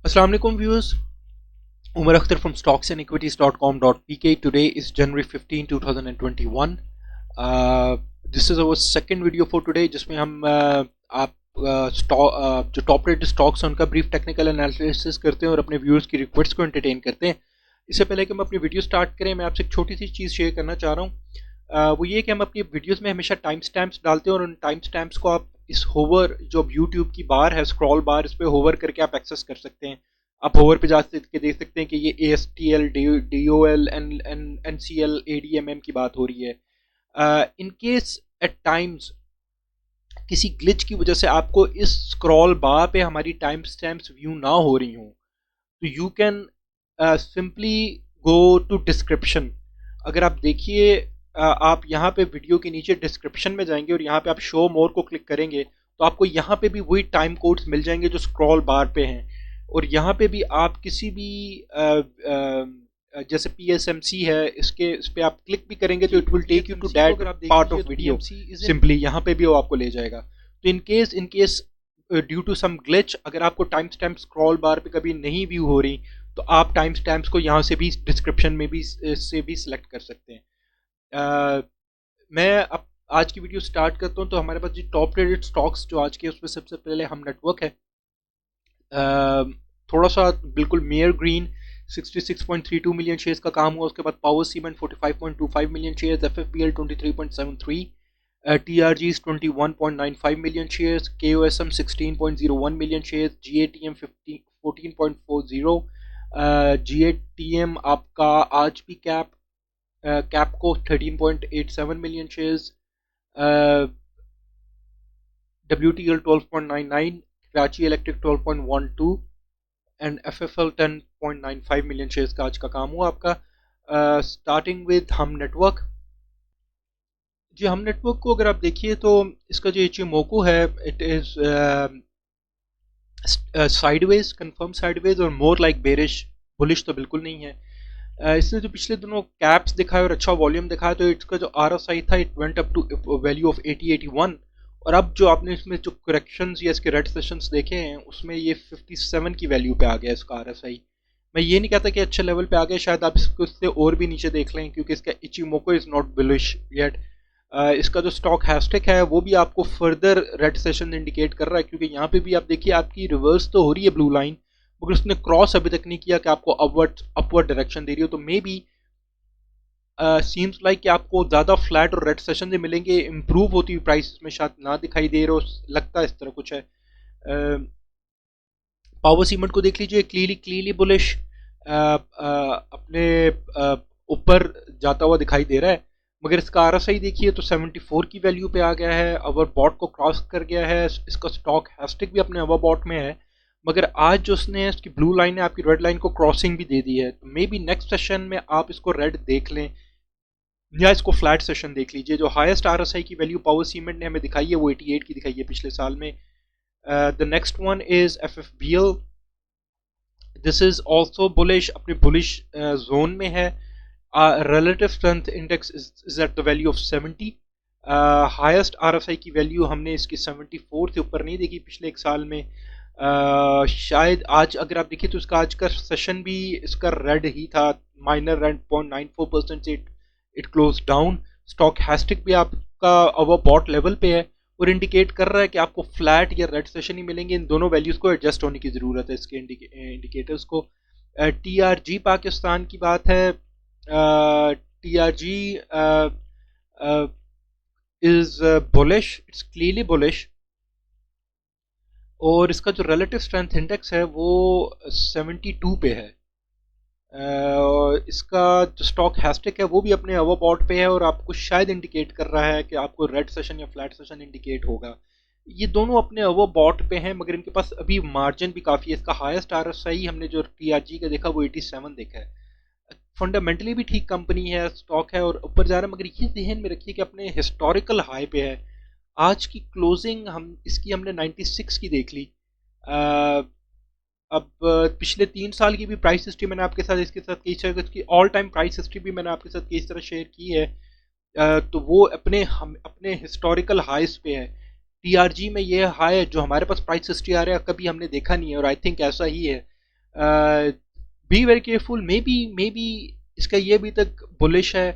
Assalamu alaikum viewers. Umar Akhtar from stocksandequities.com.pk. Today is January 15, 2021. This is our second video for today जिसमें हम आप जो top rated stocks हैं उनका brief technical analysis करते हैं और अपने व्यूअर्स की रिक्वेस्ट को एंटरटेन करते हैं। इससे पहले कि हम अपनी वीडियो स्टार्ट करें, मैं आपसे एक छोटी सी चीज़ शेयर करना चाह रहा हूँ। वो ये कि हम अपनी वीडियोस में हमेशा टाइम स्टैम्प्स डालते हैं और उन टाइम स्टैम्प्स को आप इस होवर जो यूट्यूब की बार है, स्क्रॉल बार, इस पर होवर करके आप एक्सेस कर सकते हैं। आप होवर पे जा के देख सकते हैं कि ये ASTL, DOL, NCL, ADMM की बात हो रही है। इन केस एट टाइम्स किसी ग्लिच की वजह से आपको इस स्क्रॉल बार पे हमारी टाइम स्टैम्प्स व्यू ना हो रही हूँ, तो you can simply go to description. अगर आप देखिए, आप यहाँ पे वीडियो के नीचे डिस्क्रिप्शन में जाएंगे और यहाँ पे आप शो मोर को क्लिक करेंगे तो आपको यहाँ पे भी वही टाइम कोड्स मिल जाएंगे जो स्क्रॉल बार पे हैं। और यहाँ पे भी आप किसी भी जैसे PSMC है, इस पे आप क्लिक भी करेंगे तो it will take you to that part of video. Simply यहाँ पे भी वो आपको ले जाएगा। तो in case due to some glitch अगर आपको टाइम स्टैम्प स्क्रॉल बार पे कभी नहीं व्यू हो रही तो आप टाइम स्टैम्प्स को यहाँ से भी डिस्क्रिप्शन में भी से भी सिलेक्ट कर सकते हैं। मैं अब आज की वीडियो स्टार्ट करता हूँ। तो हमारे पास जो टॉप रेटेड स्टॉक्स जो आज के, उसमें सबसे पहले हम नेटवर्क है। थोड़ा सा बिल्कुल मेयर ग्रीन 66.32 मिलियन शेयर्स का काम हुआ। उसके बाद power cement 45.25 million shares, FFPL 23.73, TRGs 21.95 million shares, KOSM 16.01 million shares, GATM 14.40, GATM आपका आज भी Capco 13.87 million shares, WTL 12.99, Karachi electric 12.12 and FFL 10.95 million shares का आज का काम हुआ आपका। स्टार्टिंग विद हम नेटवर्क। जी, हम नेटवर्क को अगर आप देखिए तो इसका जो इचिमोको है, it is sideways, confirm sideways और मोर लाइक बेरिश, बुलिश तो बिल्कुल नहीं है। इसने जो पिछले दिनों कैप्स दिखाए और अच्छा वॉल्यूम दिखाया तो इसका जो RSI था it went up to value of 80-81। और अब जो आपने इसमें जो करेक्शंस या इसके रेड सेशंस देखे हैं उसमें ये 57 की वैल्यू पे आ गया इसका RSI। मैं ये नहीं कहता कि अच्छे लेवल पे आ गया, शायद आप इसको इससे और भी नीचे देख लें क्योंकि इसका Ichimoku is not bullish yet. इसका जो स्टॉक हैस्टिक है वो भी आपको फर्दर रेड सेशन इंडिकेट कर रहा है क्योंकि यहाँ पे भी आप देखिए आपकी रिवर्स तो हो रही है ब्लू लाइन, मगर उसने क्रॉस अभी तक नहीं किया कि आपको अपवर्ड डायरेक्शन दे रही हो। तो मे बी सीम्स लाइक कि आपको ज़्यादा फ्लैट और रेड सेशन से मिलेंगे, इम्प्रूव होती हुई प्राइस में शायद ना दिखाई दे रहे हो, लगता है इस तरह कुछ है। पावर सीमेंट को देख लीजिए, क्लीली बुलिश, अपने ऊपर जाता हुआ दिखाई दे रहा है, मगर इसका RSI देखिए तो 74 की वैल्यू पे आ गया है, ओवर बॉट को क्रॉस कर गया है। इसका स्टॉक हैस्टिक भी अपने ओवर बॉट में है, मगर आज जो उसने इसकी ब्लू लाइन है आपकी रेड लाइन को क्रॉसिंग भी दे दी है। तो मे बी नेक्स्ट सेशन में आप इसको रेड देख लें या इसको फ्लैट सेशन देख लीजिए। जो हाईएस्ट RSI की वैल्यू पावर सीमेंट ने हमें दिखाई है वो 88 की दिखाई है पिछले साल में। The next one is FFBL। This is also bullish, अपने बुलिश जोन में है। Relative strength index is eight the value of 70। Highest RSI की वैल्यू हमने इसकी 74 से ऊपर नहीं देखी पिछले एक साल में। शायद आज अगर आप देखिए तो इसका आज का सेशन भी इसका रेड ही था, माइनर रेड 0.94% से इट क्लोज डाउन। स्टॉक हैस्टिक भी आपका ओवर बॉट लेवल पे है और इंडिकेट कर रहा है कि आपको फ्लैट या रेड सेशन ही मिलेंगे। इन दोनों वैल्यूज को एडजस्ट होने की ज़रूरत है इसके इंडिकेटर्स को। TRG पाकिस्तान की बात है। TRG is bullish, it's clearly bullish, और इसका जो रिलेटिव स्ट्रेंथ इंडेक्स है वो 72 पे है। इसका जो स्टॉक हैस्टिक है वो भी अपने ओवरबॉट पे है और आपको शायद इंडिकेट कर रहा है कि आपको रेड सेशन या फ्लैट सेशन इंडिकेट होगा। ये दोनों अपने ओवरबॉट पे हैं मगर इनके पास अभी मार्जिन भी काफ़ी है। इसका हाईएस्ट RSI हमने जो TRG का देखा वो 87 देखा है। फंडामेंटली भी ठीक कंपनी है, स्टॉक है और ऊपर जा रहा है, मगर ये ध्यान में रखिए कि अपने हिस्टोरिकल हाई पे है। आज की क्लोजिंग हमने 96 की देख ली। अब पिछले 3 साल की भी प्राइस हिस्ट्री मैंने आपके साथ इसके साथ इसकी ऑल टाइम प्राइस हिस्ट्री भी मैंने आपके साथ किस तरह शेयर की है। तो वो अपने हिस्टोरिकल हाइस पे है। TRG में ये हाई जो हमारे पास प्राइस हिस्ट्री आ रहा है कभी हमने देखा नहीं है और आई थिंक ऐसा ही है। B very careful, may be इसका ये अभी तक बुलिश है,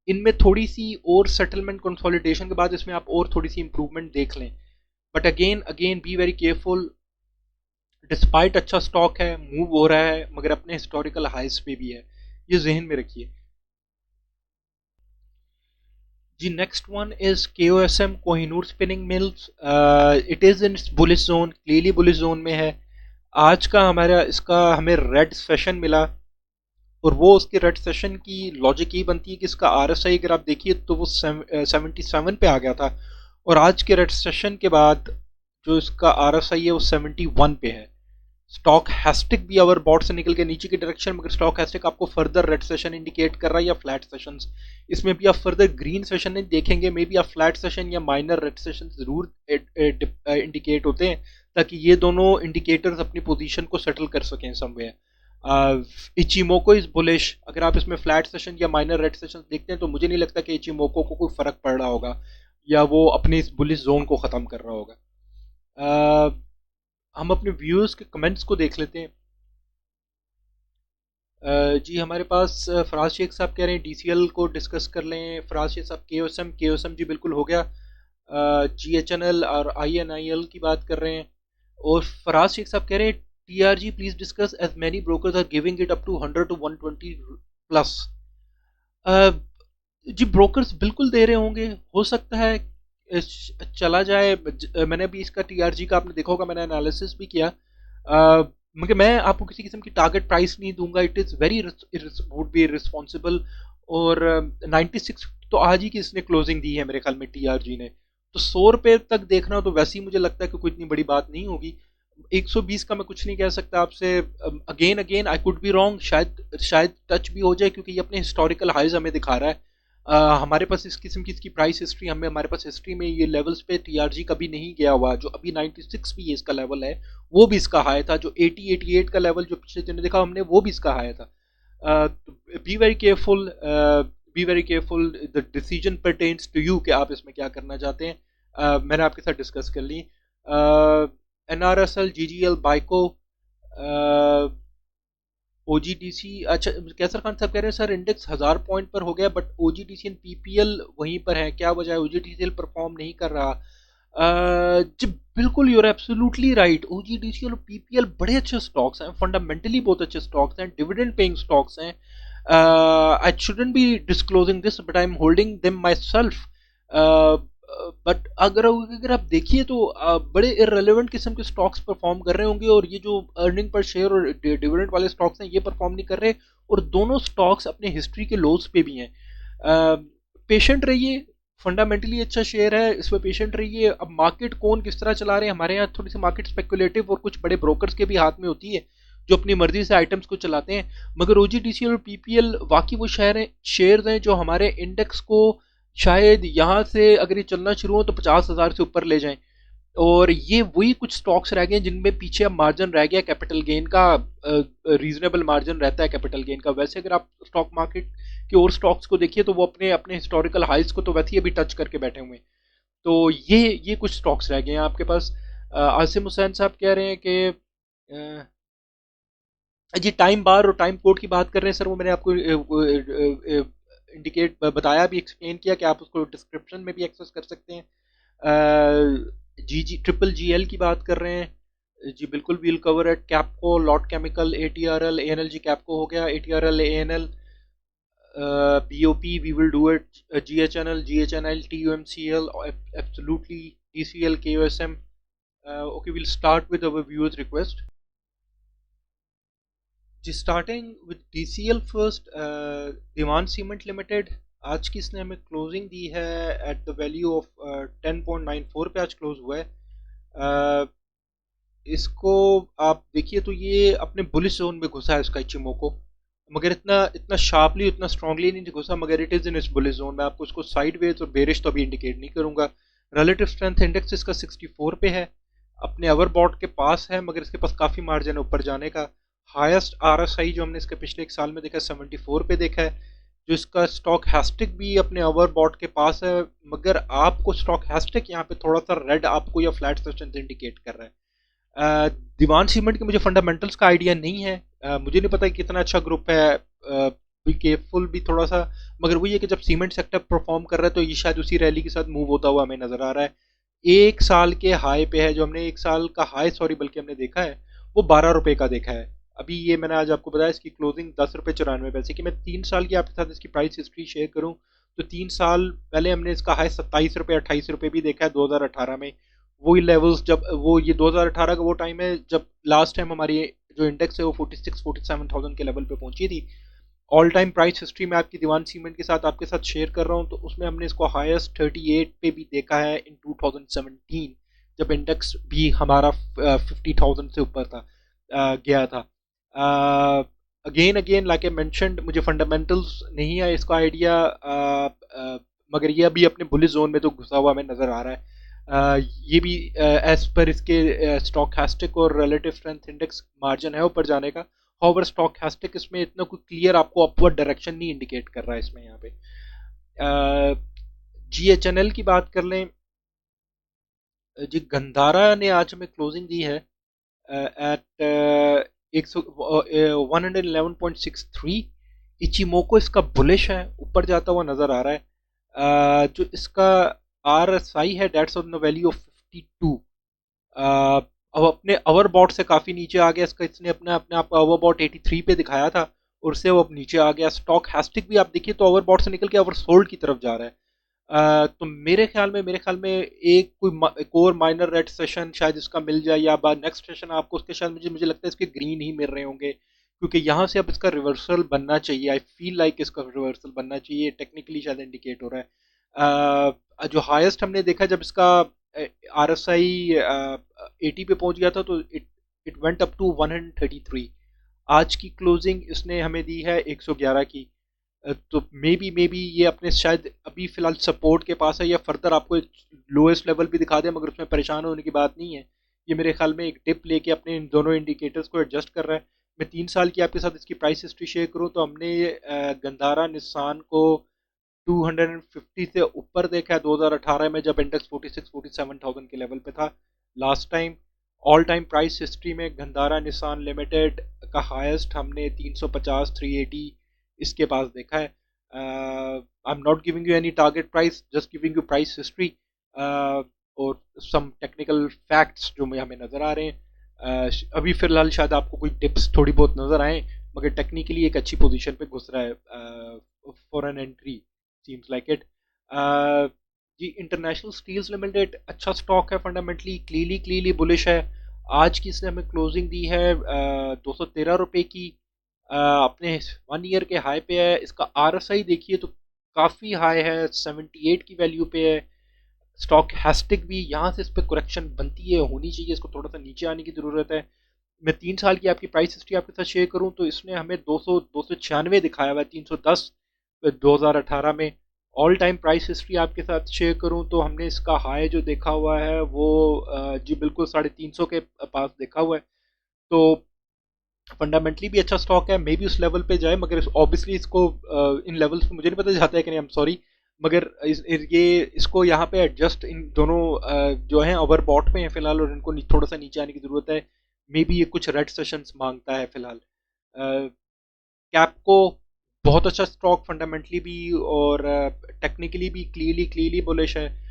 इनमें थोड़ी सी और सेटलमेंट कंसोलिडेशन के बाद इसमें आप और थोड़ी सी इंप्रूवमेंट देख लें, but again again B very careful. Despite अच्छा स्टॉक है, मूव हो रहा है, मगर अपने हिस्टोरिकल हाइस पे भी है, ये जहन में रखिए जी। Next one is KOSM, Kohinoor spinning mills. It is in bullish zone, clearly bullish zone में है। आज का हमारा इसका हमें रेड सेशन मिला, और वो उसके रेड सेशन की लॉजिक ये बनती है कि इसका RSI अगर आप देखिए तो वो 77 पे आ गया था, और आज के रेड सेशन के बाद जो इसका RSI है वो 71 पे है। स्टॉक हैस्टिक भी ओवर बॉट से निकल के नीचे की डायरेक्शन, मगर स्टॉक हैस्टिक आपको फर्दर रेड सेशन इंडिकेट कर रहा है या फ्लैट सेशंस। इसमें भी आप फर्दर ग्रीन सेशन नहीं देखेंगे, मे बी आप फ्लैट सेशन या माइनर रेड सेशन जरूर इंडिकेट होते हैं, ताकि ये दोनों इंडिकेटर्स अपनी पोजीशन को सेटल कर सकें समवेयर। इचिमोको इज बुलिश, अगर आप इसमें फ्लैट सेशन या माइनर रेड सेशन देखते हैं तो मुझे नहीं लगता कि इचिमोको को कोई फर्क पड़ रहा होगा या वो अपने इस बुलिश जोन को ख़त्म कर रहा होगा। हम अपने व्यूअर्स के कमेंट्स को देख लेते हैं। जी हमारे पास फराज शेख साहब कह रहे हैं DCL को डिस्कस कर लें। फराज शेख साहब KOSM जी बिल्कुल हो गया। GHNL और INIL की बात कर रहे हैं, और फराज शेख साहब कह रहे हैं TRG please discuss as many brokers are giving it up to 100 to 120 plus. जी ब्रोकर्स बिल्कुल दे रहे होंगे, हो सकता है चला जाए। मैंने भी इसका TRG का आपने देखा होगा, मैंने एनालिसिस भी किया, मगर मैं आपको किसी किस्म की टारगेट प्राइस नहीं दूंगा, it is very would be responsible. और 96 तो आज ही की इसने क्लोजिंग दी है मेरे ख्याल में TRG ने, तो 100 रुपये तक देखना तो वैसे ही मुझे लगता है कि कोई इतनी बड़ी बात नहीं होगी। 120 का मैं कुछ नहीं कह सकता आपसे, again again I could be wrong, शायद टच भी हो जाए, क्योंकि ये अपने हिस्टोरिकल हाइज हमें दिखा रहा है। हमारे पास इस किस्म की इसकी प्राइस हिस्ट्री, हमारे पास हिस्ट्री में ये लेवल्स पे TRG कभी नहीं गया हुआ। जो अभी 96 भी इसका लेवल है वो भी इसका हाई था, जो 80-88 का लेवल जो पिछले दिनों देखा हमने वो भी इसका हाई था। Be very careful, be very careful, the decision pertains to you कि आप इसमें क्या करना चाहते हैं। मैंने आपके साथ डिस्कस कर ली। NRSL, GGL, बाइको, OGDC। अच्छा कैसर खान साहब कह रहे हैं सर इंडेक्स 1000 पॉइंट पर हो गया, बट OGDC एंड PPL वहीं पर है, क्या वजह है OGDCL परफॉर्म नहीं कर रहा। जी बिल्कुल, यूर एब्सोल्युटली राइट। OGDCL और PPL बड़े अच्छे स्टॉक्स हैं, फंडामेंटली बहुत अच्छे स्टॉक्स हैं, डिविडेंड पेइंग स्टॉक्स हैं। I shouldn't be disclosing this but I am holding them my self. But अगर आप देखिए तो बड़े इररेलेवेंट किस्म के स्टॉक्स परफॉर्म कर रहे होंगे, और ये जो अर्निंग पर शेयर और डिविडेंड वाले स्टॉक्स हैं ये परफॉर्म नहीं कर रहे, और दोनों स्टॉक्स अपने हिस्ट्री के लोज पे भी हैं। पेशेंट रहिए, फंडामेंटली अच्छा शेयर है, इस पर पेशेंट रहिए। अब मार्केट कौन किस तरह चला रहे हैं, हमारे यहाँ थोड़ी सी मार्केट स्पेकुलेटिव और कुछ बड़े ब्रोकर्स के भी हाथ में होती है जो अपनी मर्जी से आइटम्स को चलाते हैं, मगर OGDCL और PPL वाकई वो शेयर्स हैं जो हमारे इंडेक्स को शायद यहाँ से अगर ये चलना शुरू हो तो 50,000 से ऊपर ले जाएं। और ये वही कुछ स्टॉक्स रह गए जिनमें पीछे अब मार्जिन रह गया कैपिटल गेन का, रीजनेबल मार्जिन रहता है कैपिटल गेन का। वैसे अगर आप स्टॉक मार्केट के और स्टॉक्स को देखिए तो वो अपने अपने हिस्टोरिकल हाइज को तो वैसे ही अभी टच करके बैठे हुए हैं। तो ये कुछ स्टॉक्स रह गए हैं आपके पास। आसिम हुसैन साहब कह रहे हैं कि जी टाइम बार और टाइम कोड की बात कर रहे हैं सर, वो मैंने आपको इंडिकेट बताया भी, एक्सप्लेन किया कि आप उसको डिस्क्रिप्शन में भी एक्सेस कर सकते हैं। GGL की बात कर रहे हैं जी, बिल्कुल we'll cover eight Kapco, Lotte chemical, ATRL, ANL। जी कैपको हो गया, ATRL, ANL, BOP, we will do it, GHNL, TUMCL, absolutely, TCL, KOSM। Okay, we'll start with our viewers request जी, starting with DCL first. Dewan cement limited, आज की इसने हमें closing दी है at the value of 10.94 पे आज क्लोज हुआ है। इसको आप देखिए तो ये अपने बुलिश जोन में घुसा है इसका इचिमोको, मगर इतना इतना शार्पली इतना स्ट्रांगली नहीं घुसा, मगर इट इज़ इन इस बुलिश जोन। मैं आपको इसको साइडवेज और बेरिश तो अभी इंडिकेट नहीं करूंगा। रिलेटिव स्ट्रेंथ इंडेक्स इसका 64 पे है, अपने ओवरबॉट के पास है, मगर इसके पास काफ़ी मार्जिन है ऊपर जाने का। हाईएस्ट RSI जो हमने इसके पिछले एक साल में देखा है 74 पे देखा है। जो इसका स्टॉक हैस्टिक भी अपने ओवरबॉट के पास है, मगर आपको स्टॉक हैस्टिक यहाँ पे थोड़ा सा रेड आपको या फ्लैट सेशन इंडिकेट कर रहा है। दीवान सीमेंट के मुझे फंडामेंटल्स का आइडिया नहीं है। मुझे नहीं पता कि कितना अच्छा ग्रुप है। बी केयरफुल भी थोड़ा सा, मगर वही है कि जब सीमेंट सेक्टर परफॉर्म कर रहा है तो ये शायद उसी रैली के साथ मूव होता हुआ हमें नजर आ रहा है। एक साल के हाई पे है, जो हमने एक साल का हाई, सॉरी, बल्कि हमने देखा है वो 12 रुपए का देखा है। अभी ये मैंने आज आपको बताया इसकी क्लोजिंग 10 रुपए 94 पैसे की। मैं 3 साल की आपके साथ इसकी प्राइस हिस्ट्री शेयर करूं तो 3 साल पहले हमने इसका हाई 27 रुपए 28 रुपए भी देखा है 2018 में। वही लेवल्स, जब वो ये 2018 का वो टाइम है जब लास्ट टाइम हमारी जो इंडेक्स है वो 46-47 थाउजेंड के लेवल पे पहुंची थी। ऑल टाइम प्राइस हिस्ट्री में आपकी दीवान सीमेंट के साथ आपके साथ शेयर कर रहा हूँ, तो उसमें हमने इसको हाईएस्ट 38 पे भी देखा है इन 2017, जब इंडेक्स भी हमारा 50,000 से ऊपर था, गया था। Again again like I mentioned, मुझे फंडामेंटल्स नहीं है इसका आइडिया, मगर ये अभी अपने बुलिश जोन में तो घुसा हुआ हमें नजर आ रहा है। ये भी एज पर इसके स्टॉकैस्टिक और रिलेटिव स्ट्रेंथ इंडेक्स मार्जिन है ऊपर जाने का। हाउवर स्टॉकैस्टिक इसमें इतना कोई क्लियर आपको अपवर्ड डायरेक्शन नहीं इंडिकेट कर रहा है इसमें यहाँ पे। GHNL की बात कर लें जी, गंधारा ने आज हमें क्लोजिंग दी है एट 111.63। इचिमोको इसका बुलिश है, ऊपर जाता हुआ नजर आ रहा है। जो इसका RSI है dates on the value of 52। अब अपने ओवरबॉट से काफी नीचे आ गया इसका, इसने अपने अपने आप का ओवरबॉट 83 पे दिखाया था और उससे वो अब नीचे आ गया। स्टॉक हैस्टिक भी आप देखिए तो ओवरबॉट से निकल के ओवरसोल्ड की तरफ जा रहा है। तो मेरे ख्याल में एक और माइनर रेड सेशन शायद इसका मिल जाए, या बाद नेक्स्ट सेशन आपको उसके शायद मुझे मुझे लगता है इसके ग्रीन ही मिल रहे होंगे, क्योंकि यहाँ से अब इसका रिवर्सल बनना चाहिए। आई फील लाइक इसका रिवर्सल बनना चाहिए, टेक्निकली शायद इंडिकेट हो रहा है। जो हाईएस्ट हमने देखा जब इसका RSI 80 पे पहुंच गया था तो it it went up to 133। आज की क्लोजिंग इसने हमें दी है 111 की। तो मे बी ये अपने शायद अभी फिलहाल सपोर्ट के पास है, या फर्दर आपको एक लोएस्ट लेवल भी दिखा दे, मगर उसमें परेशान होने की बात नहीं है। ये मेरे ख्याल में एक डिप लेके अपने इन दोनों इंडिकेटर्स को एडजस्ट कर रहा है। मैं 3 साल की आपके साथ इसकी प्राइस हिस्ट्री शेयर करूं तो हमने गंधारा निस्सान को 250 से ऊपर देखा है 2018 में, जब इंडेक्स 46-47 थाउजेंड के लेवल पे था last time. All time price history में गंधारा निसान लिमिटेड का हाईएस्ट हमने 350-380 इसके पास देखा है। आई am not giving you any target price, just giving you price history और सम टेक्निकल फैक्ट्स जो हमें नजर आ रहे हैं। अभी फिलहाल शायद आपको कोई टिप्स थोड़ी बहुत नजर आए, मगर टेक्निकली एक अच्छी पोजीशन पे घुस रहा है for an entry, seems like it. जी, इंटरनेशनल स्टील्स लिमिटेड अच्छा स्टॉक है, फंडामेंटली क्लीली बुलिश है। आज की इसने हमें क्लोजिंग दी है 213 रुपए की। अपने 1 ईयर के हाई पे है। इसका RSI देखिए तो काफ़ी हाई है, 78 की वैल्यू पे है। स्टॉक हैस्टिक भी यहाँ से इस पर करेक्शन बनती है, होनी चाहिए, इसको थोड़ा सा नीचे आने की ज़रूरत है। मैं 3 साल की आपकी प्राइस हिस्ट्री आपके साथ शेयर करूं तो इसने हमें 296 दिखाया हुआ है, 310 2018 में। ऑल टाइम प्राइस हिस्ट्री आपके साथ शेयर करूं तो हमने इसका हाई जो देखा हुआ है वो जी बिल्कुल 350 के पास देखा हुआ है। तो फंडामेंटली भी अच्छा स्टॉक है, मे बी उस लेवल पे जाए, मगर ऑब्वियसली इसको इन लेवल्स पे मुझे नहीं पता जाता है कि नहीं, आई एम सॉरी। मगर ये इसको यहाँ पे एडजस्ट, इन दोनों जो हैं ओवरबॉट पे हैं फिलहाल और इनको थोड़ा सा नीचे आने की ज़रूरत है। मे बी ये कुछ रेड सेशंस मांगता है फिलहाल। कैपको बहुत अच्छा स्टॉक, फंडामेंटली भी और टेक्निकली भी क्लियरली बुलिश है।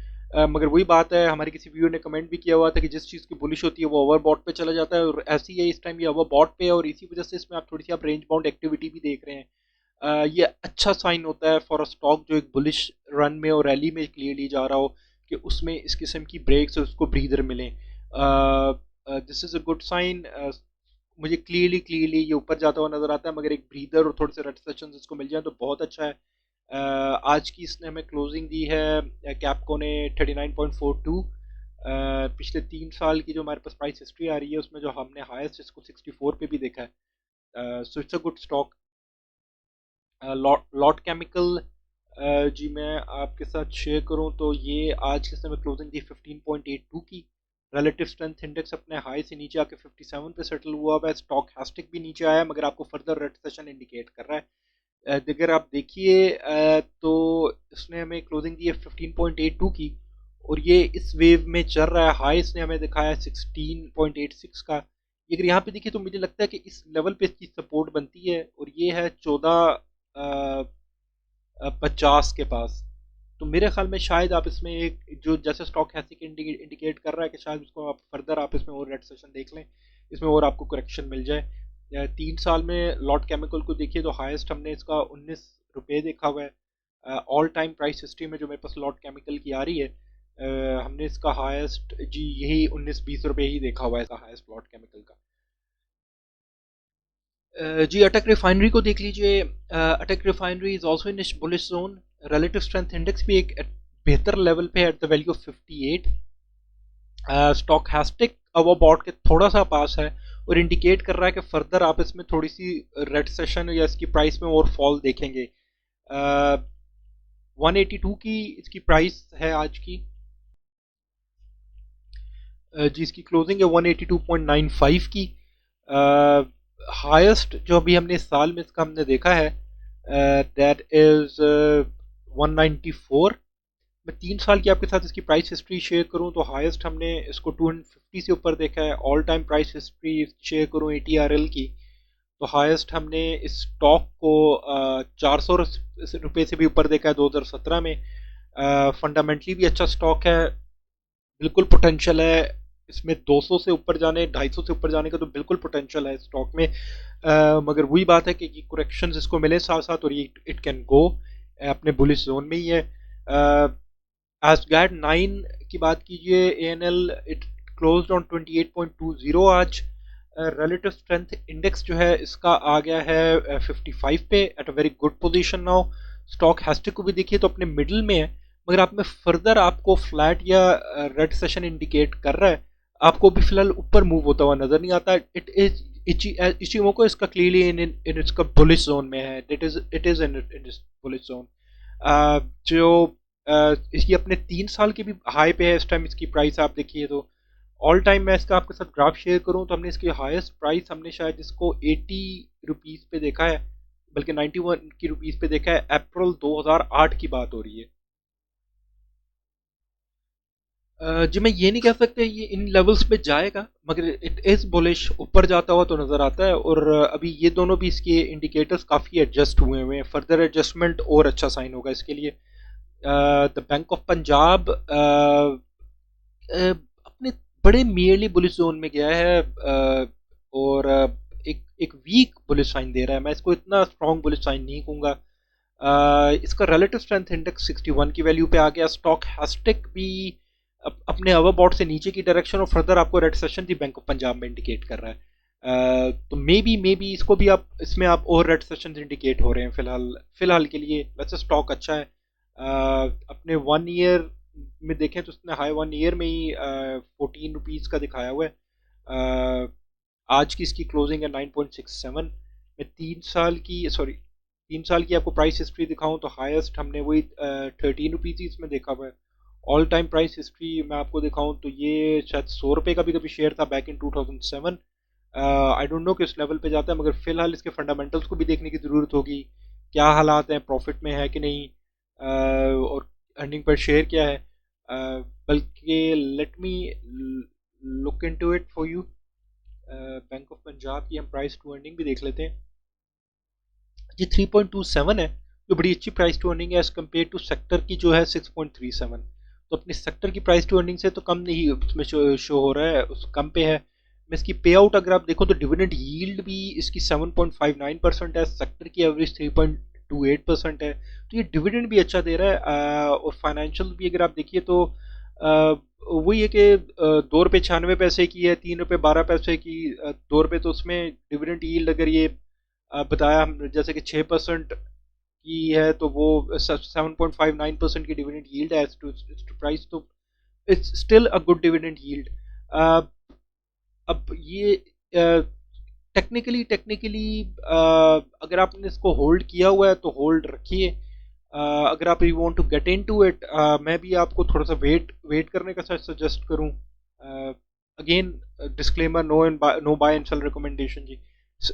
मगर वही बात है, हमारे किसी व्यूअर ने कमेंट भी किया हुआ था कि जिस चीज़ की बुलिश होती है वो ओवरबॉट पे चला जाता है, और ऐसी है इस टाइम ये ओवरबॉट पे है, और इसी वजह से इसमें आप थोड़ी सी आप रेंज बाउंड एक्टिविटी भी देख रहे हैं। ये अच्छा साइन होता है फॉर अ स्टॉक जो एक बुलिश रन में और रैली में क्लियरली जा रहा हो, कि उसमें इस किस्म की ब्रेक्स और उसको ब्रीदर मिले। This is a good sign. मुझे क्लियरली ये ऊपर जाता हुआ नजर आता है, मगर एक ब्रीदर और थोड़े से रेड सेशन इसको मिल जाए तो बहुत अच्छा है। आज की इसने हमें क्लोजिंग दी है कैपको ने 39.42। पिछले 3 साल की जो हमारे पास प्राइस हिस्ट्री आ रही है उसमें जो हमने हाईएस्ट इसको 64 पे भी देखा है। So it's a good stock. लॉट केमिकल, जी मैं आपके साथ शेयर करूं तो ये आज के समय क्लोजिंग दी 15.82 की। रिलेटिव स्ट्रेंथ इंडेक्स अपने हाई से नीचे आके 57 पे सेटल हुआ है। स्टॉक हैस्टिक भी नीचे आया, मगर आपको फर्दर रेड सेशन इंडिकेट कर रहा है। अगर आप देखिए तो इसने हमें क्लोजिंग दी है 15.82 की, और ये इस वेव में चल रहा है। हाई इसने हमें दिखाया है 16.86 का। अगर यहाँ पे देखिए तो मुझे लगता है कि इस लेवल पे इसकी सपोर्ट बनती है, और ये है 1450 के पास। तो मेरे ख्याल में शायद आप इसमें एक जो जैसे स्टॉक हैसिक इंडिकेट कर रहा है कि शायद उसको आप फर्दर आप इसमें और रेड सेशन देख लें, इसमें और आपको करेक्शन मिल जाए। 3 साल में लॉट केमिकल को देखिए तो हाईएस्ट हमने इसका 19 रुपये देखा हुआ है। ऑल टाइम प्राइस हिस्ट्री में जो मेरे पास लॉट केमिकल की आ रही है, हमने इसका हाईएस्ट जी यही 19-20 रुपये ही देखा हुआ है, इसका हाईएस्ट लॉट केमिकल का। जी अटक रिफाइनरी को देख लीजिए। Attock refinery is also in bullish zone. Relative strength index भी एक बेहतर लेवल पे है at the value of 58। Stochastic overbought के थोड़ा सा पास है और इंडिकेट कर रहा है कि फर्दर आप इसमें थोड़ी सी रेड सेशन या इसकी प्राइस में और फॉल देखेंगे। 182 की इसकी प्राइस है आज की। जी इसकी क्लोजिंग है 182.95 की। हाईएस्ट जो अभी हमने इस साल में इसका हमने देखा है दैट इज 194। मैं 3 साल की आपके साथ इसकी प्राइस हिस्ट्री शेयर करूं तो हाईएस्ट हमने इसको 250 से ऊपर देखा है। All time price history share करूं ATRL की तो हाईएस्ट हमने इस स्टॉक को 400 रुपये से भी ऊपर देखा है 2017 में। फंडामेंटली भी अच्छा स्टॉक है, बिल्कुल पोटेंशियल है इसमें 200 से ऊपर जाने, 250 से ऊपर जाने का तो बिल्कुल पोटेंशियल है स्टॉक में। मगर वही बात है कि करेक्शंस इसको मिले साथ साथ और ये इट कैन गो अपने बुलिश जोन में ही है। एसगैड 9 की बात कीजिए, ANL इट क्लोज्ड ऑन 28.20 आज। रिलेटिव स्ट्रेंथ इंडेक्स जो है इसका आ गया है 55 पे at a very good position now. Stochastic को भी देखिए तो अपने मिडिल में है, मगर आप में फर्दर आपको फ्लैट या रेड सेशन इंडिकेट कर रहा है। आपको भी फिलहाल ऊपर मूव होता हुआ नजर नहीं आता। इट इज इचिमोको इसका क्लियरली इन इसका बुलिश जोन में है। It is in bullish zone. जो इसकी अपने 3 साल की भी हाई पे है इस टाइम इसकी प्राइस आप देखिए तो। ऑल टाइम मैं इसका आपके साथ ग्राफ शेयर करूं तो हमने इसकी हाईएस्ट प्राइस हमने शायद इसको 80 रुपीज़ पे देखा है, बल्कि 91 की रुपीज़ पे देखा है। अप्रैल 2008 की बात हो रही है। जी मैं ये नहीं कह सकता ये इन लेवल्स पे जाएगा, मगर इट इज़ बुलिश, ऊपर जाता हुआ तो नज़र आता है। और अभी ये दोनों भी इसके इंडिकेटर्स काफ़ी एडजस्ट हुए हुए हैं, फर्दर एडजस्टमेंट और अच्छा साइन होगा इसके लिए। द बैंक ऑफ पंजाब अपने बड़े मियरली बुलिश जोन में गया है और एक एक वीक बुलिश साइन दे रहा है। मैं इसको इतना स्ट्रॉन्ग बुलिश साइन नहीं कहूँगा। इसका रिलेटिव स्ट्रेंथ इंडेक्स 61 की वैल्यू पे आ गया। स्टॉक हैस्टिक भी अपने ओवरबॉट से नीचे की डायरेक्शन और फर्दर आपको रेड सेशन भी बैंक ऑफ पंजाब में इंडिकेट कर रहा है। तो मे बी इसको भी आप इसमें आप और रेड सेशन इंडिकेट हो रहे हैं फिलहाल के लिए। वैसे स्टॉक अच्छा है। अपने 1 ईयर में देखें तो उसने हाई 1 ईयर में ही 14 रुपीज़ का दिखाया हुआ है। आज की इसकी क्लोजिंग है 9.67। मैं 3 साल की आपको प्राइस हिस्ट्री दिखाऊं तो हाईएस्ट हमने वही 13 रुपीज़ ही इसमें देखा हुआ है। ऑल टाइम प्राइस हिस्ट्री मैं आपको दिखाऊं तो ये शायद 100 रुपये का भी कभी शेयर था back in 2007। I don't no किस लेवल पे जाता है, मगर फिलहाल इसके फंडामेंटल्स को भी देखने की ज़रूरत होगी, क्या हालात हैं, प्रॉफिट में है कि नहीं, और अर्निंग पर शेयर क्या है। बल्कि let me look into it for you. Bank of Punjab की हम प्राइस टू अर्निंग भी देख लेते हैं। जी 3.27 है, जो बड़ी अच्छी प्राइस टू अर्निंग है एज कम्पेयर टू सेक्टर की जो है 6.37। तो अपने सेक्टर की प्राइस टू अर्निंग से तो कम नहीं उसमें शो हो रहा है, उस कम पे है। मैं इसकी पे आउट अगर आप देखो तो डिविडेंड यील्ड भी इसकी 7.59% है, सेक्टर की एवरेज 3.28% है। तो ये डिविडेंड भी अच्छा दे रहा है। और फाइनेंशियल भी अगर आप देखिए तो वही है कि 2 रुपये 96 पैसे की है, 3 रुपये 12 पैसे की। 2 रुपये तो उसमें डिविडेंड यील्ड अगर ये बताया हम जैसे कि 6% की है तो वो 7.59% की डिविडेंड यील्ड है टू प्राइस, तो it's still a good dividend yield. अब ये टेक्निकली अगर आपने इसको होल्ड किया हुआ है तो होल्ड रखिए। अगर आप you want to get into it, मैं भी आपको थोड़ा सा वेट करने का सजेस्ट करूं। Again disclaimer, no buy and sell recommendation जी।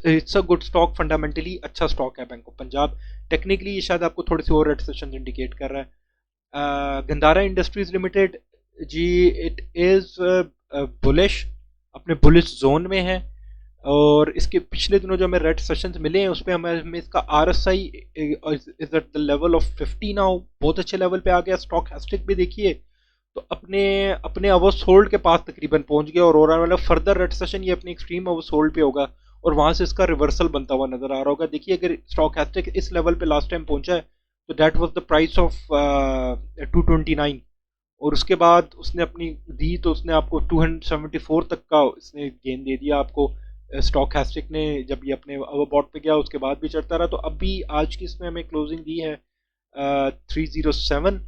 It's a good stock, fundamentally अच्छा स्टॉक है बैंक ऑफ पंजाब। टेक्निकली ये शायद आपको थोड़ी सी और रेड सेशन इंडिकेट कर रहा है। गंदारा इंडस्ट्रीज लिमिटेड जी इट इज़ बुलिश, अपने बुलिश जोन में है। और इसके पिछले दिनों जो हमें रेड सेशंस मिले हैं उसमें हमें इसका are S I is at the level of 50 now, बहुत अच्छे लेवल पे आ गया। स्टॉक हैस्टिक भी देखिए तो अपने अपने अवर्स होल्ड के पास तकरीबन पहुंच गया, और ओवरऑल मतलब फर्दर रेड सेशन ये अपनी एक्सट्रीम अवर्स होल्ड पे होगा और वहां से इसका रिवर्सल बनता हुआ नजर आ रहा होगा। देखिए अगर स्टॉक हैस्टिक इस लेवल पे लास्ट टाइम पहुंचा है तो that was the price of 229, और उसके बाद उसने अपनी दी तो उसने आपको 274 तक का इसने गेन दे दिया आपको। स्टॉक हैस्टिक ने जब ये अपने ओवरबॉट पे गया उसके बाद भी चढ़ता रहा, तो अभी आज की इसने हमें क्लोजिंग दी है 307।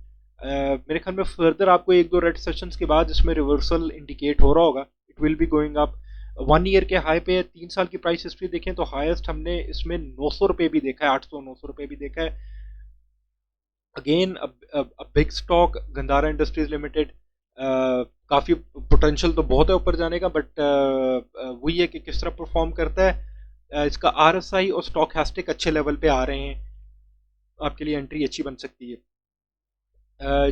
मेरे ख्याल में फर्दर आपको एक दो रेड सेशंस के बाद इसमें रिवर्सल इंडिकेट हो रहा होगा, it will be going up. 1 year के हाई पे 3 साल की प्राइस हिस्ट्री देखें तो हाईएस्ट हमने इसमें 900 रुपये भी देखा है, 800-900 रुपये भी देखा है। Again big stock Gandhara industries limited, काफ़ी पोटेंशियल तो बहुत है ऊपर जाने का, बट वही है कि किस तरह परफॉर्म करता है। इसका आरएसआई और स्टॉक हैस्टिक अच्छे लेवल पे आ रहे हैं, आपके लिए एंट्री अच्छी बन सकती है।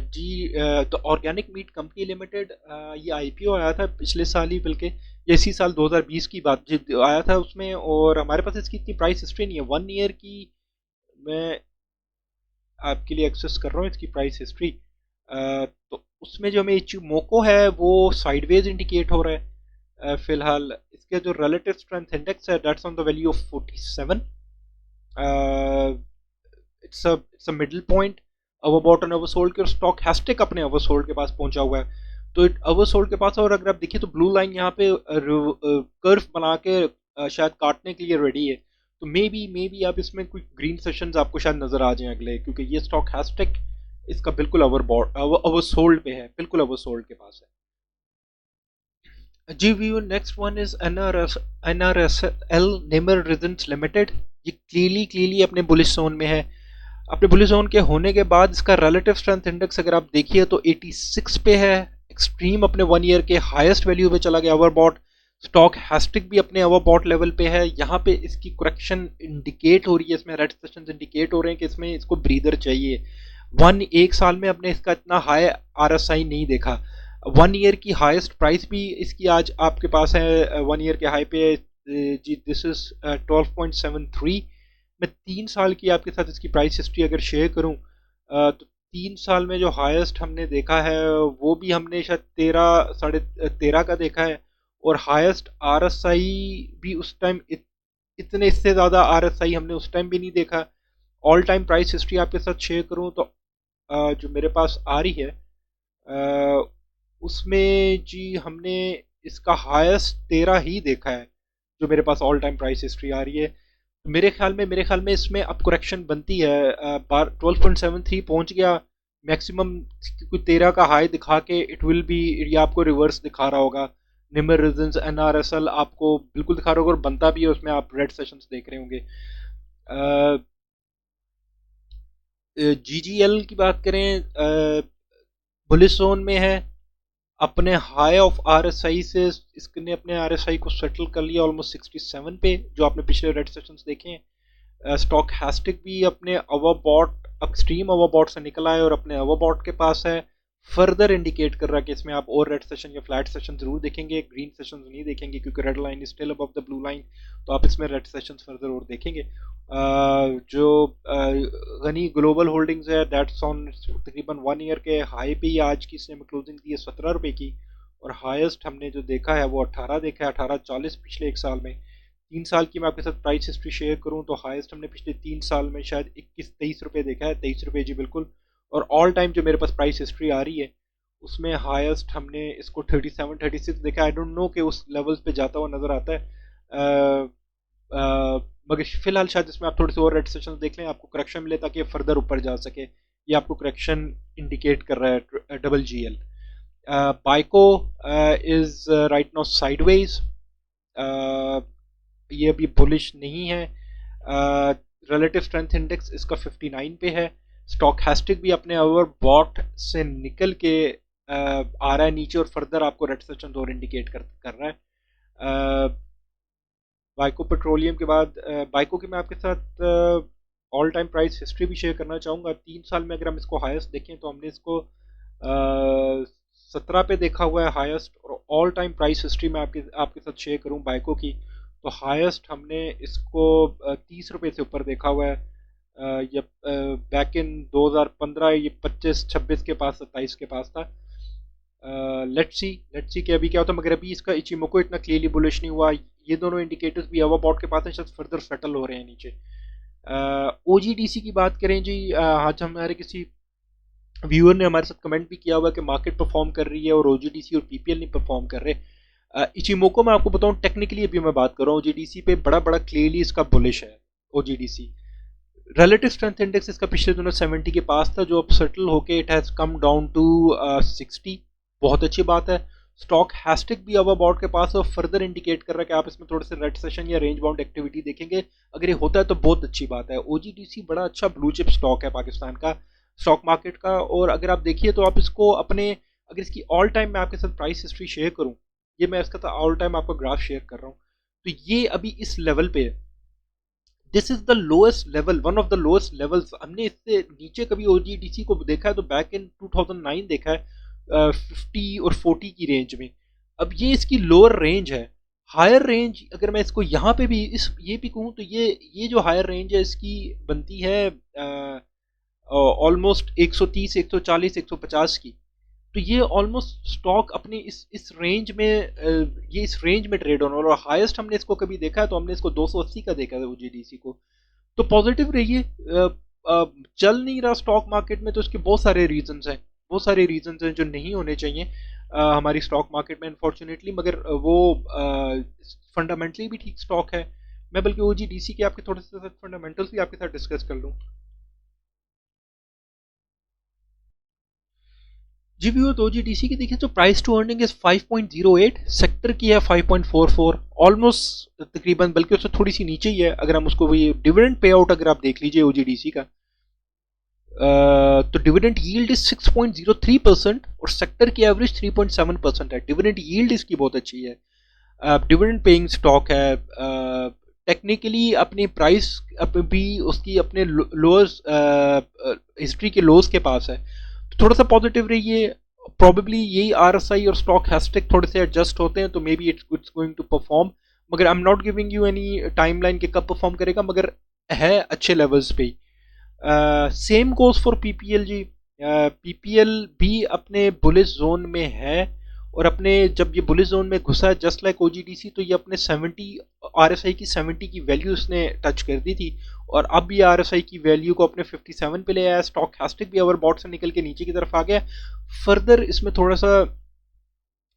जी तो ऑर्गेनिक मीट कंपनी लिमिटेड, ये आईपीओ आया था पिछले साल ही, बल्कि ये इसी साल 2020 की बात आया था उसमें, और हमारे पास इसकी इतनी प्राइस हिस्ट्री नहीं है। 1 ईयर की मैं आपके लिए एक्सेस कर रहा हूँ इसकी प्राइस हिस्ट्री। तो उसमें जो हमें इचुमोको है वो साइडवेज इंडिकेट हो रहा है फिलहाल। इसके जो रिलेटिव स्ट्रेंथ इंडेक्स है that's on the value of 47। It's a middle point overbought and oversold के, और स्टॉक हैस्टिक अपने ओवरसोल्ड के पास पहुंचा हुआ है। तो इट ओवरसोल्ड के पास है, और अगर आप देखिए तो ब्लू लाइन यहाँ पे कर्व बना के शायद काटने के लिए रेडी है। तो मे बी आप इसमें कुछ ग्रीन सेशंस आपको शायद नजर आ जाएं अगले, क्योंकि ये स्टॉक हैशटैग इसका बिल्कुल ओवरसोल्ड पे है, बिल्कुल ओवरसोल्ड के पास है। जी व्यू next one is NRSL Nimir resins limited. ये क्लीली अपने बुलिश जोन में है। अपने बुलिश जोन के होने के बाद इसका रिलेटिव स्ट्रेंथ इंडेक्स अगर आप देखिए तो 86 पे है। एक्सट्रीम अपने 1 ईयर के हाईएस्ट वैल्यू पे चला गया ओवरबॉट। स्टॉक हैस्टिक भी अपने ओवरबॉट लेवल पे है। यहाँ पे इसकी करेक्शन इंडिकेट हो रही है, इसमें रेड सेशंस इंडिकेट हो रहे हैं कि इसमें इसको ब्रीदर चाहिए। एक साल में अपने इसका इतना हाई आरएसआई नहीं देखा। 1 ईयर की हाईएस्ट प्राइस भी इसकी आज आपके पास है 1 ईयर के हाई पे जी दिस इज 12.73। मैं 3 साल की आपके साथ इसकी प्राइस हिस्ट्री अगर शेयर करूं तो 3 साल में जो हाईएस्ट हमने देखा है वो भी हमने शायद 13 साढ़े 13 का देखा है, और हाईएस्ट आरएसआई भी उस टाइम इतने इससे ज़्यादा आरएसआई हमने उस टाइम भी नहीं देखा। ऑल टाइम प्राइस हिस्ट्री आपके साथ शेयर करूं तो जो मेरे पास आ रही है उसमें जी हमने इसका हाईएस्ट 13 ही देखा है, जो मेरे पास ऑल टाइम प्राइस हिस्ट्री आ रही है। मेरे ख्याल में इसमें अब करेक्शन बनती है। 12.73 पहुंच गया मैक्सिमम, कोई 13 का हाई दिखा के इट विल बी, ये आपको रिवर्स दिखा रहा होगा। निमर रिजन्स एनआरएसएल आपको बिल्कुल दिखा रहा होगा, और बनता भी है, उसमें आप रेड सेशंस देख रहे होंगे। जीजीएल की बात करें, बुलिश जोन में है। अपने हाई ऑफ आरएसआई से इसने अपने आरएसआई को सेटल कर लिया ऑलमोस्ट 67 पे, जो आपने पिछले रेड सेशंस देखे हैं। स्टॉक हैस्टिक भी अपने ओवरबॉट एक्सट्रीम ओवरबॉट से निकला है और अपने ओवरबॉट के पास है। फर्दर इंडिकेट कर रहा है कि इसमें आप और रेड सेशन या फ्लैट सेशन जरूर देखेंगे, ग्रीन सेशन नहीं देखेंगे, क्योंकि red line is still above the blue line. तो आप इसमें रेड सेशन फर्दर और देखेंगे। जो गनी ग्लोबल होल्डिंग्स है दैट्स ऑन तकरीबन 1 ईयर के हाई पे ही आज की इसने क्लोजिंग दी है 17 रुपए की, और हाईएस्ट हमने जो देखा है वो 18 देखा है, 1840 पिछले एक साल में। 3 साल की मैं आपके साथ प्राइस हिस्ट्री शेयर करूं तो हाईएस्ट हमने पिछले 3 साल में शायद 21-23 रुपये देखा है, 23 रुपये जी बिल्कुल। और ऑल टाइम जो मेरे पास प्राइस हिस्ट्री आ रही है उसमें हाईएस्ट हमने इसको 37-36 देखा। आई डोंट नो कि उस लेवल्स पे जाता हुआ नजर आता है। मगर फिलहाल शायद इसमें आप थोड़े से और रेड सेशन देख लें, आपको करेक्शन मिले ताकि फर्दर ऊपर जा सके। ये आपको करेक्शन इंडिकेट कर रहा है डबल जी एल। बाइको इज राइट नाउ साइडवेज, ये अभी बुलिश नहीं है। रिलेटिव स्ट्रेंथ इंडेक्स इसका 59 पे है। स्टॉक हैस्टिक भी अपने ओवरबॉट से निकल के आ रहा है नीचे, और फर्दर आपको रेड सेशन और इंडिकेट कर रहा है। बाइको पेट्रोलियम के बाद बाइको की मैं आपके साथ ऑल टाइम प्राइस हिस्ट्री भी शेयर करना चाहूँगा। 3 साल में अगर हम इसको हाईएस्ट देखें तो हमने इसको 17 पे देखा हुआ है हाईएस्ट, और ऑल टाइम प्राइस हिस्ट्री में आपके आपके साथ शेयर करूं बाइको की, तो हाईएस्ट हमने इसको 30 रुपये से ऊपर देखा हुआ है। ये बैक इन 2015, ये 25-26 के पास, 27 के पास था। लेट्स सी कि अभी क्या होता है, मगर अभी इसका इचिमोको इतना क्लियरली बुलिश नहीं हुआ। ये दोनों इंडिकेटर्स भी ओवरबॉट के पास है, शायद फर्दर सेटल हो रहे हैं नीचे। ओजीडीसी की बात करें जी, आज हमारे किसी व्यूअर ने हमारे साथ कमेंट भी किया हुआ कि मार्केट परफॉर्म कर रही है और ओजीडीसी और पीपीएल नहीं परफॉर्म कर रहे। इचिमोको में आपको बताऊं, टेक्निकली अभी मैं बात कर रहा हूँ ओजीडीसी पे, बड़ा बड़ा क्लियरली इसका बुलिश है ओजीडीसी। रिलेटिव स्ट्रेंथ इंडेक्स इसका पिछले दिनों 70 के पास था, जो अब सेटल होके it has come down to 60। बहुत अच्छी बात है। स्टॉक हैस्टिक भी ओवरबॉट के पास है और फर्दर इंडिकेट कर रहा है कि आप इसमें थोड़े से रेड सेशन या रेंज बाउंड एक्टिविटी देखेंगे। अगर ये होता है तो बहुत अच्छी बात है। ओजीडीसी बड़ा अच्छा ब्लू चिप स्टॉक है पाकिस्तान का स्टॉक मार्केट का, और अगर आप देखिए तो आप इसको अपने, अगर इसकी ऑल टाइम मैं आपके साथ प्राइस हिस्ट्री शेयर करूं, ये मैं इसका ऑल टाइम आपको ग्राफ शेयर कर रहा हूँ, तो ये अभी इस लेवल पे है। This is the lowest level, one of the lowest levels. हमने इससे नीचे कभी ओजीडीसी को देखा है तो बैक इन 2009 देखा है, 50 और 40 की रेंज में। अब ये इसकी लोअर रेंज है। हायर रेंज अगर मैं इसको यहाँ पे भी इस ये भी कहूँ तो ये जो हायर रेंज है इसकी बनती है ऑलमोस्ट 130, 140, 150 की। तो ये ऑलमोस्ट स्टॉक अपनी इस रेंज में ये इस रेंज में ट्रेड होने वाला, और हाईएस्ट हमने इसको कभी देखा है तो हमने इसको 280 का देखा है ओजीडीसी को। तो पॉजिटिव रहिए। चल नहीं रहा स्टॉक मार्केट में तो इसके बहुत सारे रीजंस हैं, बहुत सारे रीजंस हैं जो नहीं होने चाहिए हमारी स्टॉक मार्केट में अनफॉर्चुनेटली, मगर वो फंडामेंटली भी ठीक स्टॉक है। मैं बल्कि ओजीडीसी के आपके थोड़े से फंडामेंटल्स भी आपके साथ डिस्कस कर लूँ। जी व्यू, तो ओजीडीसी की देखिए तो price to earning is 5.08, sector की है 5.44, ऑलमोस्ट तकरीबन, बल्कि उससे थोड़ी सी नीचे ही है। अगर हम उसको वही डिविडेंड पे आउट अगर आप देख लीजिए ओजीडीसी का, तो डिविडेंड यील्ड इज 6.03% और सेक्टर की एवरेज 3.7% है। डिविडेंड यील्ड इसकी बहुत अच्छी है, डिविडेंड पेइंग स्टॉक है। टेक्निकली अपनी प्राइस भी उसकी अपने लोअर्स हिस्ट्री के लोज के पास है, तो थोड़ा सा पॉजिटिव रहिए। प्रॉबेबली यही आरएसआई और स्टॉक हैशटैग थोड़े से एडजस्ट होते हैं तो maybe it's going to perform, मगर I am not giving you any timeline कि कब परफॉर्म करेगा, मगर है अच्छे लेवल्स पे ही। सेम गोज फॉर पीपीएल जी। पीपीएल भी अपने बुलिश जोन में है, और अपने जब ये बुलिश जोन में घुसा जस्ट लाइक ओजीडीसी, तो ये अपने 70 आरएसआई की 70 की वैल्यू इसने टच कर दी थी, और अब ये आरएसआई की वैल्यू को अपने 57 पे ले आया। स्टॉक हैस्टिक भी ओवरबॉट से निकल के नीचे की तरफ आ गया। फर्दर इसमें थोड़ा सा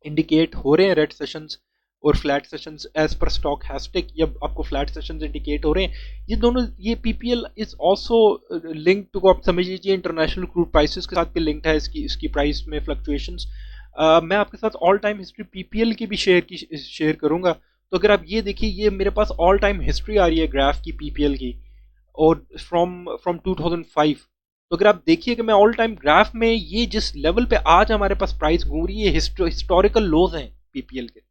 इंडिकेट हो रहे हैं रेड सेशंस और flat sessions as per stock hashtag, या आपको फ्लैट सेशंस इंडिकेट हो रहे हैं। ये दोनों, ये PPL is also linked to, आप समझ लीजिए इंटरनेशनल क्रूड प्राइसेस के साथ भी लिंक्ड है इसकी प्राइस में फ्लक्चुएशंस। मैं आपके साथ ऑल टाइम हिस्ट्री पीपीएल की भी शेयर करूंगा। तो अगर आप ये देखिए, ये मेरे पास ऑल टाइम हिस्ट्री आ रही है ग्राफ की पीपीएल की, और फ्रॉम 2005। तो अगर आप देखिए कि मैं ऑल टाइम ग्राफ में ये जिस लेवल पे आज हमारे पास प्राइस घूम रही है, हिस्टोरिकल लोज हैं पीपीएल के।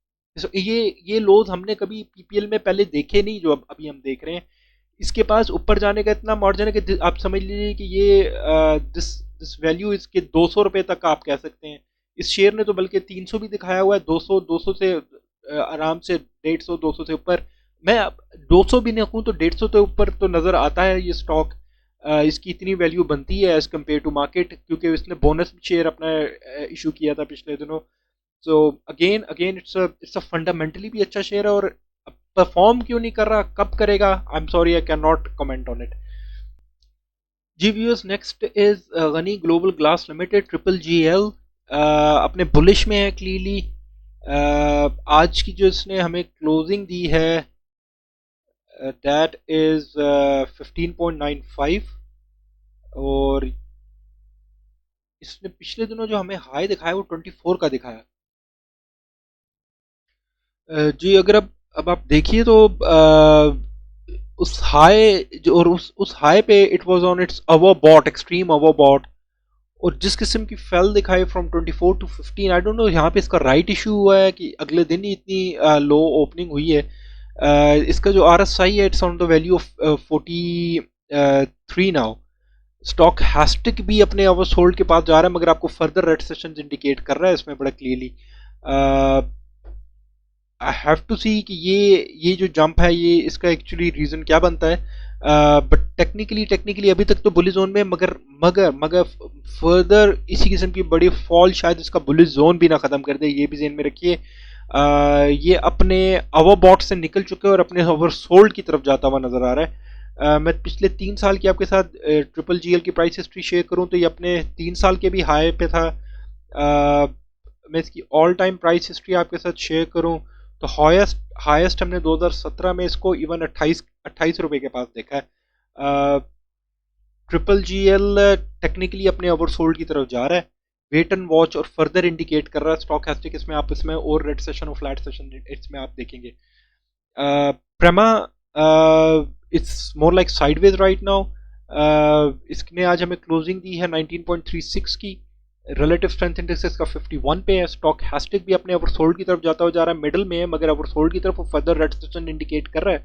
ये लोज हमने कभी पीपीएल में पहले देखे नहीं, जो अभी हम देख रहे हैं। इसके पास ऊपर जाने का इतना मार्जिन है कि आप समझ लीजिए कि ये दिस वैल्यू इसके 200 रुपए तक आप कह सकते हैं। इस शेयर ने तो बल्कि 300 भी दिखाया हुआ है, 200 से आराम से 150, 200 से ऊपर। मैं 200 भी नहीं कहूँ तो 150 से ऊपर तो नजर आता है ये स्टॉक। इसकी इतनी वैल्यू बनती है एज कम्पेयर टू मार्केट, क्योंकि इसने बोनस शेयर अपना इशू किया था पिछले दिनों। So again it's a fundamentally भी अच्छा शेयर है, और परफॉर्म क्यों नहीं कर रहा, कब करेगा, I am sorry I can not comment on it. जी viewers, next is Ghani global glass limited, triple G L. अपने बुलिश में है क्लियरली। आज की जो इसने हमें क्लोजिंग दी है दैट इज 15.95, और इसने पिछले दिनों जो हमें हाई दिखाया वो 24 का दिखाया। जी अगर अब आप देखिए तो उस हाई जो, और उस हाई पे it was on its overbought, extreme overbought, और जिस किस्म की फेल दिखाई from 24 to 15, I don't know यहाँ पे इसका राइट इशू हुआ है कि अगले दिन ही इतनी लो ओपनिंग हुई है। इसका जो आर एस आई है it's on the value of 43 now. Stochastic भी अपने ओवर होल्ड के पास जा रहा है, मगर आपको फर्दर रेड सेशंस इंडिकेट कर रहा है इसमें बड़ा क्लियरली। आई हैव टू सी कि ये जो जंप है ये इसका एक्चुअली रीजन क्या बनता है। बट टेक्निकली अभी तक तो बुलिश जोन में, मगर मगर मगर फर्दर इसी किस्म की बड़ी फॉल शायद इसका बुलिश जोन भी ना ख़त्म कर दे, ये भी ज़हन में रखिए। ये अपने ओवरबॉट से निकल चुके हैं और अपने ओवरसोल्ड की तरफ जाता हुआ नजर आ रहा है। मैं पिछले 3 साल की आपके साथ ट्रिपल जीएल की प्राइस हिस्ट्री शेयर करूं तो ये अपने 3 साल के भी हाई पे था। मैं इसकी ऑल टाइम प्राइस हिस्ट्री आपके साथ शेयर करूं तो हाईएस्ट हमने 2017 में इसको इवन 28 रुपए के पास देखा है। ट्रिपल जीएल टेक्निकली अपने ओवरसोल्ड की तरफ जा रहा है। वेट एंड वॉच और फर्दर इंडिकेट कर रहा है स्टॉक हैस्टिक इसमें और रेड सेशन और फ्लैट सेशन इसमें आप देखेंगे। प्रेमा it's more like sideways right now. इसने आज हमें क्लोजिंग दी है 19.36 की। रिलेटिव स्ट्रेंथ इंडेक्स इसका 51 पे है। स्टॉक हैस्टिक भी अपने ओवरसोल्ड की तरफ जाता हुआ जा रहा है, मिडल में है, मगर ओवरसोल्ड की तरफ फर्दर रेड सेशन इंडिकेट कर रहा है।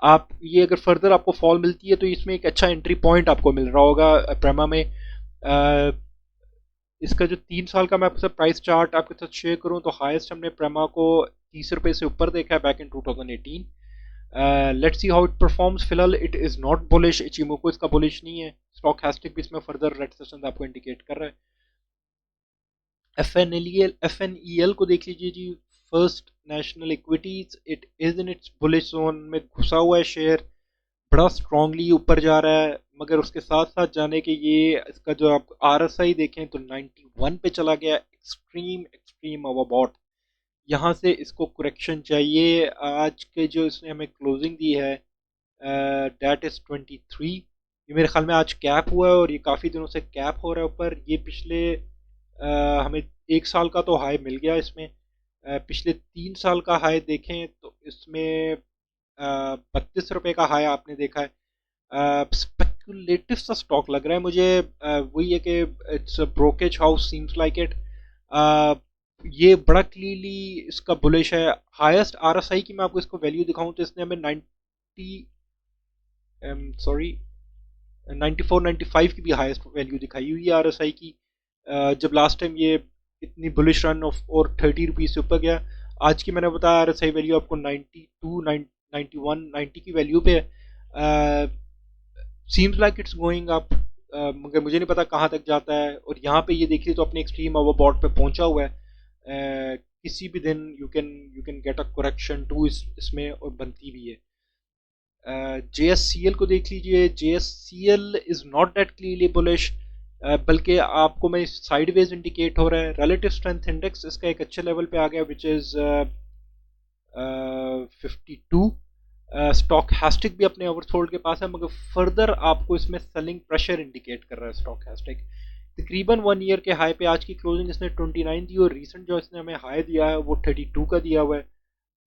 आप ये अगर फर्दर आपको फॉल मिलती है तो इसमें एक अच्छा एंट्री पॉइंट आपको मिल रहा होगा प्रेमा में। इसका जो 3 साल का मैं आपके साथ प्राइस चार्ट आपके साथ शेयर करूं तो हाईएस्ट हमने प्रेमा को 30 रुपए से ऊपर देखा है back in 2018। Let's see how it performs. फिलहाल it is not bullish, Ichimoku इसका बुलिश नहीं है। स्टॉक हैस्टिक भी इसमें फर्दर रेड सेशन आपको इंडिकेट कर रहा है। एफ एन ई एल को देख लीजिए जी। First national equities it is in its bullish zone में घुसा हुआ है शेयर, बड़ा स्ट्रांगली ऊपर जा रहा है, मगर उसके साथ साथ जाने के ये इसका जो आप आरएसआई देखें तो 91 पे चला गया। Extreme extreme overbought. यहाँ से इसको करेक्शन चाहिए। आज के जो इसने हमें क्लोजिंग दी है डेट इज 23। ये मेरे ख्याल में आज कैप हुआ है और ये काफ़ी दिनों से कैप हो रहा है ऊपर। ये पिछले हमें 1 साल का तो हाई मिल गया इसमें। पिछले 3 साल का हाई देखें तो इसमें 32 रुपए का हाई आपने देखा है। स्पेकुलेटिव सा स्टॉक लग रहा है मुझे। वही है कि it's brokerage house seems like it. ये बड़ा क्लियरली इसका बुलिश है। हाईएस्ट आरएसआई की मैं आपको इसको वैल्यू दिखाऊं तो इसने हमें 94-95 की भी हाईएस्ट वैल्यू दिखाई हुई है आरएसआई की। जब लास्ट टाइम ये इतनी बुलिश रन ऑफ और 30 रुपीज से ऊपर गया। आज की मैंने बताया आरएसआई वैल्यू आपको 92 91 90 की वैल्यू पे है। Seems like it's going up, मगर मुझे नहीं पता कहाँ तक जाता है। और यहाँ पे ये देखिए तो अपने एक्सट्रीम ओवरबॉट पे पहुंचा हुआ है। किसी भी दिन you can get a correction to इसमें और बनती भी है। JSCL को देख लीजिए। JSCL is not that clearly bullish, बल्कि आपको मैं साइडवेज इंडिकेट हो रहा है। रिलेटिव स्ट्रेंथ इंडेक्स इसका एक अच्छे लेवल पे आ गया विच इज 52। स्टॉक हैस्टिक भी अपने ओवरसोल्ड के पास है, मगर फर्दर आपको इसमें सेलिंग प्रेशर इंडिकेट कर रहा है स्टॉक हैस्टिक। तकरीबन 1 ईयर के हाई पे आज की क्लोजिंग इसने 29 दी और रिसेंट जो इसने हमें हाई दिया है वो 32 का दिया हुआ है।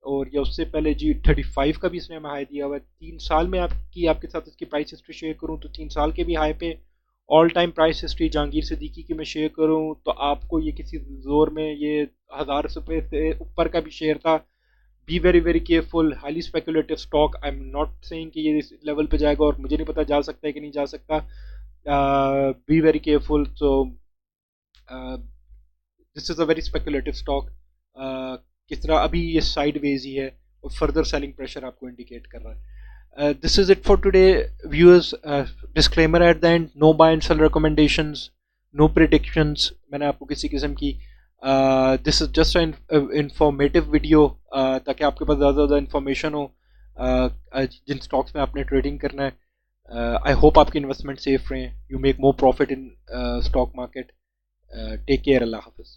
और या उससे पहले जी 35 का भी इसने हमें हाई दिया हुआ है। 3 साल में आपके साथ इसकी प्राइस हिस्ट्री शेयर करूं तो 3 साल के भी हाई पे all time price history Jahangir Siddiqui की मैं शेयर करूं तो आपको ये किसी जोर में ये 1000 रुपये से ऊपर का भी शेयर था। Be very very careful, highly speculative stock. I am not saying कि ये इस लेवल पे जाएगा और मुझे नहीं पता जा सकता है कि नहीं जा सकता। Be very careful. So this is a very speculative stock. किस तरह अभी ये साइड वेज ही है और फर्दर सेलिंग प्रेशर आपको इंडिकेट कर रहा है। This is it for today viewers. Disclaimer at the end, no buy and sell recommendations, no predictions. मैंने आपको किसी किस्म की this is just informative video ताकि आपके पास ज़्यादा ज़्यादा इंफॉर्मेशन हो जिन स्टॉक्स में आपने ट्रेडिंग करना है। आई होप आपकी इन्वेस्टमेंट सेफ रहे, you make more profit in stock market. Take care, Allah हाफिज़।